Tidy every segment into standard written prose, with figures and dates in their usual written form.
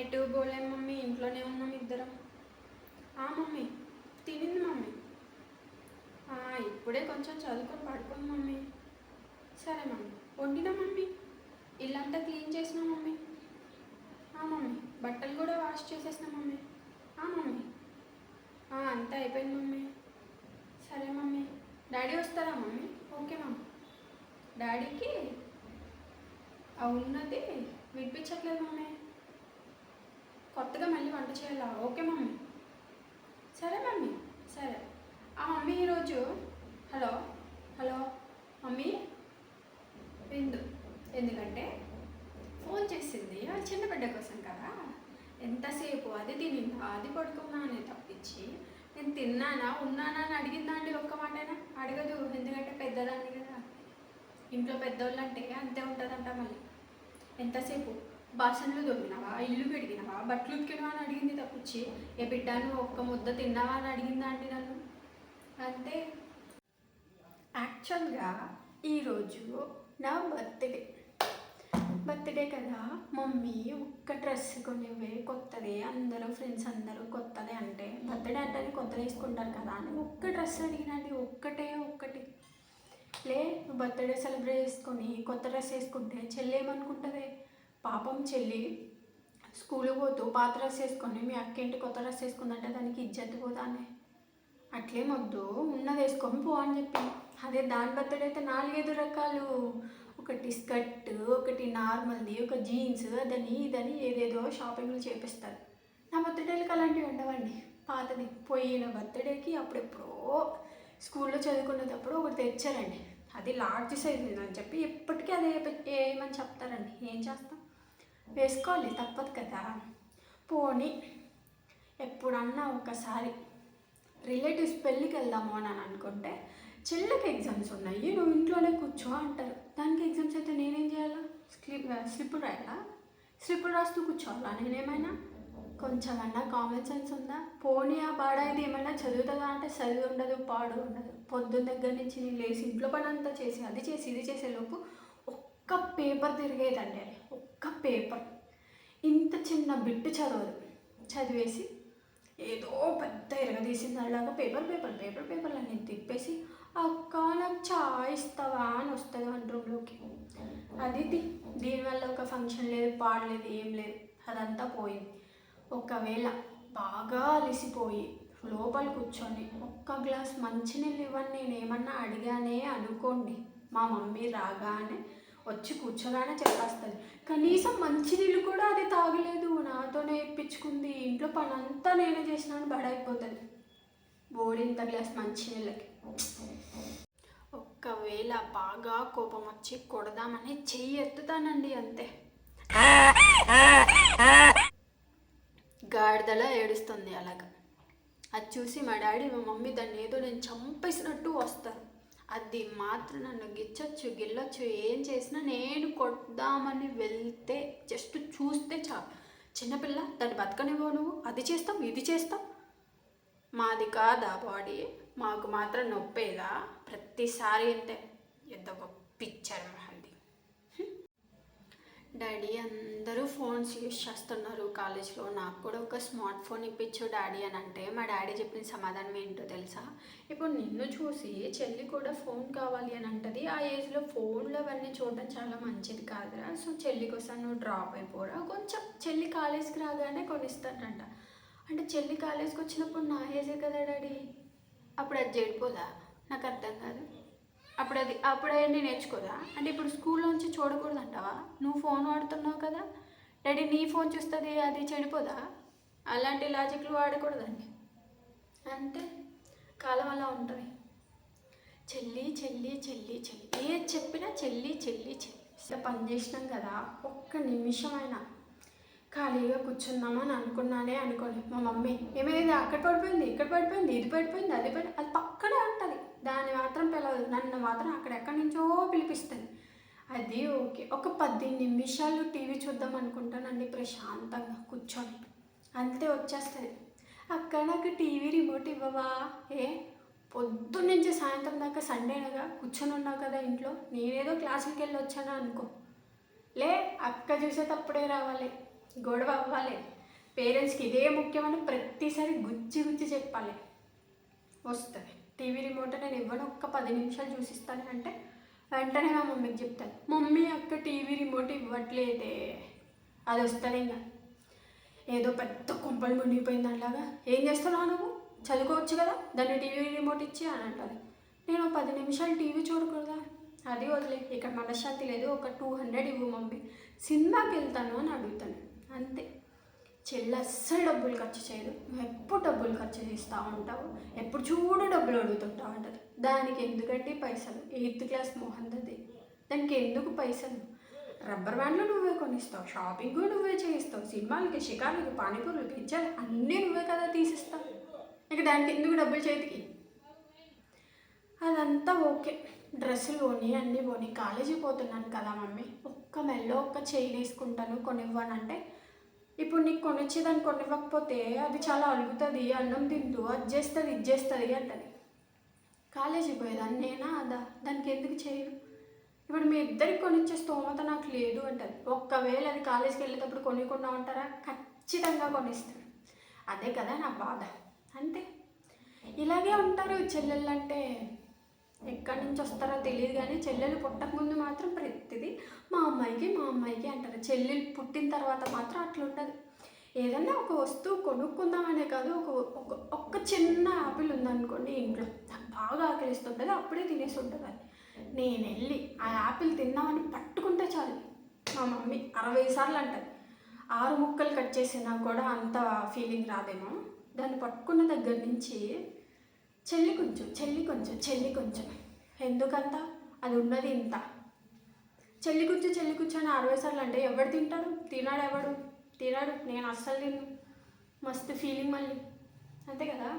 ఎటు పోలేం మమ్మీ, ఇంట్లోనే ఉన్నాం ఇద్దరం. మమ్మీ తినింది మమ్మీ. ఇప్పుడే కొంచెం చదువుకొని పడుకుంది మమ్మీ. సరే మమ్మీ. వండినా మమ్మీ, ఇల్లంతా క్లీన్ చేసినా మమ్మీ. మమ్మీ బట్టలు కూడా వాష్ చేసేసిన మమ్మీ. మమ్మీ అంతా అయిపోయింది మమ్మీ. సరే మమ్మీ. డాడీ వస్తారా మమ్మీ? Okay mummy. డాడీకి ఉన్నది వినిపించట్లేదు మమ్మీ. కొత్తగా మళ్ళీ వంట చేయాలా? Okay mummy. సరే మమ్మీ. సరే మమ్మీ ఈరోజు హలో హలో మమ్మీ విందు, ఎందుకంటే ఫోన్ చేసింది ఆ చిన్న బిడ్డ కోసం కదా. ఎంతసేపు అది తినిందా, అది పడుకున్నా అని తప్పించి నేను తిన్నానా ఉన్నానా అని అడిగిందా అండి? ఒక్క మాటైనా అడగదు. ఎందుకంటే పెద్దదాన్ని కదా, ఇంట్లో పెద్దోళ్ళు అంటే అంతే ఉంటుందంట. మళ్ళీ ఎంతసేపు బాసనలు దొరికినావా, ఇల్లు పెడిగినావా, బట్టలు ఉతికినావా అని అడిగింది తప్పించి ఏ బిడ్డను ఒక్క ముద్ద తిన్నావా అని అడిగిందా అండి నన్ను? అంటే యాక్చువల్గా ఈరోజు నా బర్త్డే కదా. మమ్మీ ఒక్క డ్రెస్ కొనివే కొత్తది, అందరూ ఫ్రెండ్స్ అందరూ కొత్తదే అంటే బర్త్డే అంటే కొత్తది వేసుకుంటారు కదా అని ఒక్క డ్రెస్ అడిగినండి. ఒక్కటి లే, బర్త్డే సెలబ్రేట్ చేసుకొని కొత్త డ్రెస్ వేసుకుంటే చెల్లి ఏమనుకుంటుంది? పాపం చెల్లి స్కూల్కి పోతూ పాత డ్రెస్ వేసుకొని మీ అక్కేంటి కొత్త డ్రెస్ వేసుకుందంటే దానికి ఇజ్జత్ పోదానే. అట్లేమొద్దు, ఉన్నది వేసుకొని పో అని చెప్పింది. అదే దాని బర్త్డే అయితే 4-5 రకాలు, ఒకటి స్కర్ట్, ఒకటి నార్మల్ది, ఒక జీన్స్, ఇదని ఏదేదో షాపింగ్లు చేపిస్తారు. నా బర్త్డేలకు అలాంటివి ఉండవండి. పాతది పోయిన బర్త్డేకి అప్పుడెప్పుడో స్కూల్లో చదువుకునేటప్పుడు ఒకటి తెచ్చారండి. అది లార్జ్ సైజ్ ఉందని చెప్పి ఎప్పటికీ అదే ఏమని చెప్తారండి. ఏం చేస్తాం, వేసుకోవాలి, తప్పదు కదా. పోనీ ఎప్పుడన్నా ఒకసారి రిలేటివ్స్ పెళ్ళికి వెళ్దాము అని అనుకుంటే చెల్లికి ఎగ్జామ్స్ ఉన్నాయి, నువ్వు ఇంట్లోనే కూర్చో అంటారు. దానికి ఎగ్జామ్స్ అయితే నేనేం చేయాలా? స్లిప్పులు రాయాలా? స్లిప్పులు రాస్తూ కూర్చోవాలా? నేనేమైనా కొంచెమన్నా కామన్ సెన్స్ ఉందా? పోనీ ఆ బాడ ఇది ఏమైనా చదువుతుందా అంటే చదువు ఉండదు, పాడు ఉండదు. పొద్దున్న దగ్గర నుంచి నేను లేచి ఇంట్లో పని అంతా చేసి అది చేసి ఇది చేసేలోపు ఒక్క పేపర్ తిరిగేదండి. అది ఒక్క పేపర్, ఇంత చిన్న బిట్టు చదివేసి ఏదో పెద్ద ఎరగదీసింది అలాగా పేపర్లన్నీ తిప్పేసి అక్క నాకు చాయ్ ఇస్తావా అని వస్తుంది వన్ రూమ్లోకి. అది దీనివల్ల ఒక ఫంక్షన్ లేదు, పాడలేదు, ఏం లేదు, అదంతా పోయింది. ఒకవేళ బాగా అలిసిపోయి లోపల కూర్చొని ఒక్క గ్లాస్ మంచినీళ్ళు ఇవ్వని నేనేమన్నా అడిగానే అనుకోండి, మా మమ్మీ రాగానే వచ్చి కూర్చోగానే చెప్పేస్తుంది. కనీసం మంచినీళ్ళు కూడా అది తాగలేదు, నాతోనే ఇప్పించుకుంది, ఇంట్లో పని అంతా నేనే చేసినాను బడైపోతుంది బోడింత గ్లాస్ మంచినీళ్ళకి. ఒక్కవేళ బాగా కోపం వచ్చి కొడదామని చెయ్యి ఎత్తుతానండి, అంతే. గాడిదలా ఏడుస్తుంది అలాగా. అది చూసి మా డాడీ మా మమ్మీ దాన్ని ఏదో నేను చంపేసినట్టు వస్తారు. అది మాత్రం నన్ను గిల్లొచ్చు, ఏం చేసినా నేను కొడదామని వెళ్తే జస్ట్ చూస్తే చాలు, చిన్నపిల్ల దాన్ని బతకనివ్వవు, నువ్వు అది చేస్తావు ఇది చేస్తావు. మాది కాదా బాడీ, మాకు మాత్రం నొప్పేదా? ప్రతిసారి అంతే, ఎంత పిచ్చారు మహంది. డాడీ అందరూ ఫోన్స్ యూజ్ చేస్తున్నారు కాలేజ్లో, నాకు కూడా ఒక స్మార్ట్ ఫోన్ ఇప్పించు డాడీ అని అంటే మా డాడీ చెప్పిన సమాధానం ఏంటో తెలుసా? ఇప్పుడు నిన్ను చూసి చెల్లి కూడా ఫోన్ కావాలి అని అంటది. ఆ ఏజ్లో ఫోన్లో అవన్నీ చూడడం చాలా మంచిది కాదురా. సో చెల్లి కోసం నువ్వు డ్రాప్ అయిపోరా, కొంచెం చెల్లి కాలేజ్కి రాగానే కొనిస్తాడంట. అంటే చెల్లి కాలేజ్కి వచ్చినప్పుడు నా ఏజే కదా డాడీ, అప్పుడు అది చెడిపోదా? నాకు అర్థం కాదు. అప్పుడు అవన్నీ నేర్చుకోదా? అంటే ఇప్పుడు స్కూల్లోంచి చూడకూడదు అంటావా? నువ్వు ఫోన్ వాడుతున్నావు కదా డాడీ, నీ ఫోన్ చూస్తుంది, అది చెడిపోదా? అలాంటి లాజిక్లు వాడకూడదండి. అంటే కాలం అలా ఉంటుంది. చెల్లి చెల్లి చెల్లి చెల్లి, ఏది చెప్పినా చెల్లి చెల్లి చెల్లి. పని చేసినాం కదా, ఒక్క నిమిషమైనా ఖాళీగా కూర్చుందామని అనుకోండి, మా మమ్మీ ఏమైంది, అక్కడ పడిపోయింది, ఇక్కడ పడిపోయింది, ఇది పడిపోయింది, అది పక్కనే ఉంటుంది. దాన్ని మాత్రం పిలవదు, నన్ను మాత్రం అక్కడెక్కడి నుంచో పిలిపిస్తుంది. అది ఓకే, ఒక 10 నిమిషాలు టీవీ చూద్దాం అనుకుంటానండి ప్రశాంతంగా కూర్చొని, అంతే వచ్చేస్తుంది. అక్కడ నాకు టీవీ రిమోట్ ఇవ్వవా? పొద్దున్న నుంచి సాయంత్రం దాకా సండేనగా కూర్చొని ఉన్నావు కదా ఇంట్లో, నేనేదో క్లాసులకి వెళ్ళి వచ్చాను అనుకో, లే అక్క చూసేటప్పుడే రావాలి, గొడవ అవ్వాలి, పేరెంట్స్కి ఇదే ముఖ్యమని ప్రతిసారి గుచ్చి గుచ్చి చెప్పాలి. వస్తుంది టీవీ రిమోట్ నేను ఇవ్వను, ఒక్క 10 నిమిషాలు చూసిస్తాను అంటే వెంటనే మా మమ్మీకి చెప్తాను, మమ్మీ అక్క టీవీ రిమోట్ ఇవ్వట్లేదే. అది వస్తుంది ఇంకా ఏదో పెద్ద కుంపలు మునిగిపోయింది అలాగా. ఏం చేస్తున్నావు నువ్వు, చదువుకోవచ్చు కదా, దాన్ని టీవీ రిమోట్ ఇచ్చి అని అంటుంది. నేను 10 నిమిషాలు టీవీ చూడకూడదా, అది వదిలే, ఇక్కడ మనశ్శాంతి లేదు, ఒక 200 ఇవ్వు మమ్మీ, సినిమాకి వెళ్తాను అని అడుగుతాను. అంతే. చెల్లి అస్సలు డబ్బులు ఖర్చు చేయదు, నువ్వు ఎప్పుడు డబ్బులు ఖర్చు చేస్తూ ఉంటావు, ఎప్పుడు చూడు డబ్బులు అడుగుతుంటావు అంటది. దానికి ఎందుకంటే పైసలు, 8th క్లాస్ మోహన్ది, దానికి ఎందుకు పైసలు, రబ్బర్ బ్యాండ్లు నువ్వే కొనిస్తావు, షాపింగ్ నువ్వే చేయిస్తావు, సినిమాలకి షికార్లకి పానీపూర్లు పిజ్జాలు అన్నీ నువ్వే కదా తీసిస్తావు, ఇక దానికి ఎందుకు డబ్బులు చేతికి. అదంతా ఓకే, డ్రెస్సులు పోనీ అన్నీ పోనీ, కాలేజీ పోతున్నాను కదా మమ్మీ, ఒక్క మెల్లో ఒక్క చైన్ వేసుకుంటాను కొనివ్వనంటే, ఇప్పుడు నీకు కొనిచ్చేదాన్ని కొనివ్వకపోతే అది చాలా అలుగుతుంది, అన్నం తింటూ అది చేస్తుంది ఇది చేస్తుంది అంటది. కాలేజీ పోయేదాన్ని నేనా అదా, దానికి ఎందుకు చేయను. ఇప్పుడు మీ ఇద్దరికి కొనిచ్చే స్తోమత నాకు లేదు అంటది. ఒక్కవేళ అది కాలేజీకి వెళ్ళేటప్పుడు కొనికుండా ఉంటారా, ఖచ్చితంగా కొనిస్తాడు. అదే కదా నా బాధ. అంతే, ఇలాగే ఉంటారు చెల్లెళ్ళు అంటే. ఎక్కడి నుంచి వస్తారో తెలియదు కానీ చెల్లెలు పుట్టకముందు మాత్రం ప్రతిదీ మా అమ్మాయికి అంటారు. చెల్లెలు పుట్టిన తర్వాత మాత్రం అట్లా ఉండదు. ఏదన్నా ఒక వస్తువు కొనుక్కుందామనే కాదు, ఒక్క చిన్న యాపిల్ ఉందనుకోండి ఇంట్లో, నాకు బాగా ఆకలిస్తుంటుంది, అప్పుడే తినేసి ఉంటుంది. అది నేను వెళ్ళి ఆ యాపిల్ తిందామని పట్టుకుంటే చాలు, మా మమ్మీ 60 సార్లు అంటది. 6 ముక్కలు కట్ చేసినా కూడా అంత ఫీలింగ్ రాదేమో. దాన్ని పట్టుకున్న దగ్గర నుంచి చెల్లి కొంచెం ఎందుకంత, అది ఉన్నది ఇంత, చెల్లి కూర్చో అని 60 సార్లు అంటే ఎవడు తింటాడు, తినాడు, నేను అస్సలు తిన్ను, మస్తు ఫీలింగ్ మళ్ళీ. అంతే కదా,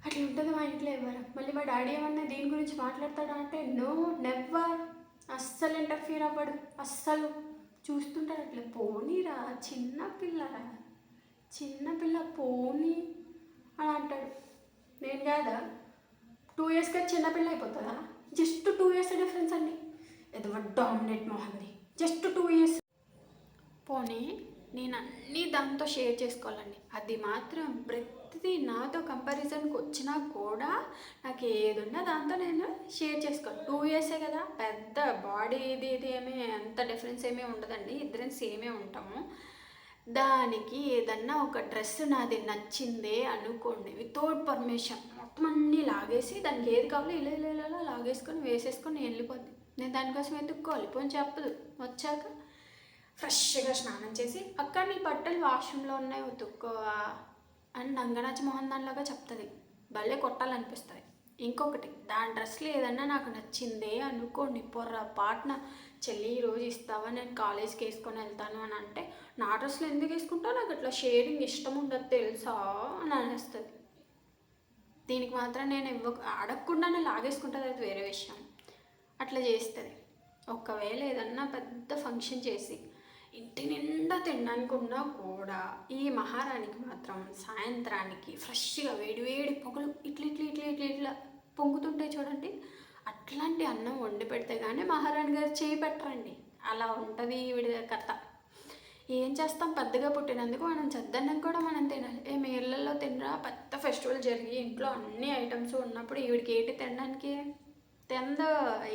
అట్లా ఉంటుంది మా ఇంట్లో. ఎవరు మళ్ళీ మా డాడీ ఏమన్నా దీని గురించి మాట్లాడతాడా అంటే నో, నెవర్, అస్సలు ఇంటర్ఫీర్ అవ్వడు, అస్సలు చూస్తుంటాడు అట్లా. పోనీరా చిన్నపిల్ల పోనీ అని అంటాడు. నేను కాదా 2 years కదా చిన్నపిల్ల అయిపోతుందా, జస్ట్ 2 years డిఫరెన్స్ అండి. ఏదో డామినేట్ మోహన్ది, జస్ట్ 2 years. పోనీ నేను అన్నీ దాంతో షేర్ చేసుకోవాలండి, అది మాత్రం ప్రతిదీ నాతో కంపారిజన్కి వచ్చినా కూడా నాకు ఏదున్నా దాంతో నేను షేర్ చేసుకోవాలి. 2 years కదా, పెద్ద బాడీ ఇది ఏమీ అంత డిఫరెన్స్ ఏమీ ఉండదండి, ఇద్దరం సేమే ఉంటాము. దానికి ఏదన్నా ఒక డ్రెస్ నాది నచ్చిందే అనుకోండి, వితౌట్ పర్మిషన్ మొత్తం అన్నీ లాగేసి దానికి ఏది కావాలో ఇలా లాగేసుకొని వేసేసుకొని వెళ్ళిపోద్ది. నేను దానికోసం ఎత్తుక్కోవాలి, పోనీ చెప్పదు. వచ్చాక ఫ్రెష్గా స్నానం చేసి అక్కడ నీ బట్టలు వాష్రూమ్లో ఉన్నాయి ఉతుక్కోవా అని నంగనాచి మోహన్ దానిలాగా చెప్తుంది. భలే కొట్టాలనిపిస్తుంది. ఇంకొకటి, దాని డ్రెస్లో ఏదన్నా నాకు నచ్చిందే అనుకోండి, పొర్రపాటున చెల్లి ఈరోజు ఇస్తావా, నేను కాలేజ్కి వేసుకొని వెళ్తాను అని అంటే, నా డ్రెస్లో ఎందుకు వేసుకుంటావు, నాకు అట్లా షేరింగ్ ఇష్టం ఉండదు తెలుసా అని అనేస్తుంది. దీనికి మాత్రం నేను అడగకుండానే లాగేసుకుంటుంది, అది వేరే విషయం. అట్లా చేస్తుంది. ఒకవేళ ఏదన్నా పెద్ద ఫంక్షన్ చేసి ఇంటి నిండా తినడానికి ఉన్నా కూడా ఈ మహారాణికి మాత్రం సాయంత్రానికి ఫ్రెష్గా వేడి పొగలు ఇట్లా పొంగుతుంటాయి చూడండి, అట్లాంటి అన్నం వండి పెడితే కానీ మహారాణి గారు చేయి పెట్టరండి. అలా ఉంటుంది ఈవిడ కథ. ఏం చేస్తాం, పెద్దగా పుట్టినందుకు మనం చెద్దన్నం కూడా మనం తినాలి. మీ ఇళ్ళల్లో తినరా, పెద్ద ఫెస్టివల్ జరిగి ఇంట్లో అన్ని ఐటమ్స్ ఉన్నప్పుడు ఈవిడికి ఏంటి తినడానికి,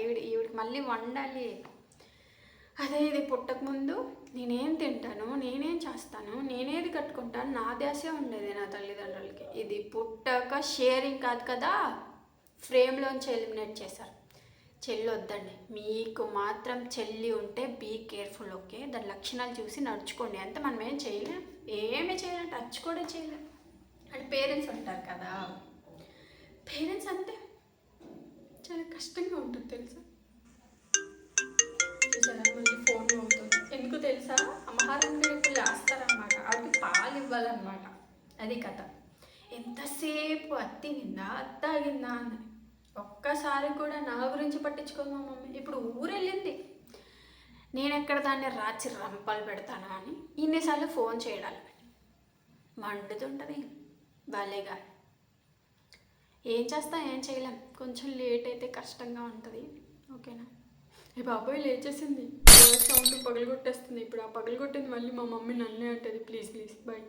ఈవిడికి మళ్ళీ వండాలి. అదే ఇది పుట్టకముందు నేనేం తింటాను, నేనేం చేస్తాను, నేనేది కట్టుకుంటాను, నా ధ్యాసే ఉండేది నా తల్లిదండ్రులకి. ఇది పుట్టాక షేరింగ్ కాదు కదా, ఫ్రేమ్లోంచి ఎలిమినేట్ చేశారు. చెల్లి వద్దండి, మీకు మాత్రం చెల్లి ఉంటే బీ కేర్ఫుల్, ఓకే. దాని లక్షణాలు చూసి నడుచుకోండి, అంతే. మనం ఏం చేయలేం, టచ్ కూడా చేయలేం. అంటే పేరెంట్స్ ఉంటారు కదా, పేరెంట్స్ అంతే చాలా కష్టంగా ఉంటుంది తెలుసా. మళ్ళీ ఫోన్ అవుతుంది ఎందుకు తెలుసా, మహారాణి ఇప్పుడు చేస్తారనమాట, ఆవిడకి పాలు ఇవ్వాలన్నమాట. అది కథ. ఎంతసేపు అత్తిగిందా అత్తాగిందా అని ఒక్కసారి కూడా నా గురించి పట్టించుకోదు మా మమ్మీ. ఇప్పుడు ఊరు వెళ్ళింది, నేను ఎక్కడ దాన్ని రాచి రంపాలు పెడతాను అని ఇన్నిసార్లు ఫోన్ చేయడాలి, మండుతుంటుంది భలేగా. ఏం చేస్తా, ఏం చేయలేం, కొంచెం లేట్ అయితే కష్టంగా ఉంటుంది, ఓకేనా. ఏ బాబాయ్ లేచేసింది, సౌండ్ పగలగొట్టేస్తుంది. ఇప్పుడు ఆ పగలగొట్టింది మళ్ళీ మా మమ్మీ నన్నే అంటది. Please please bye.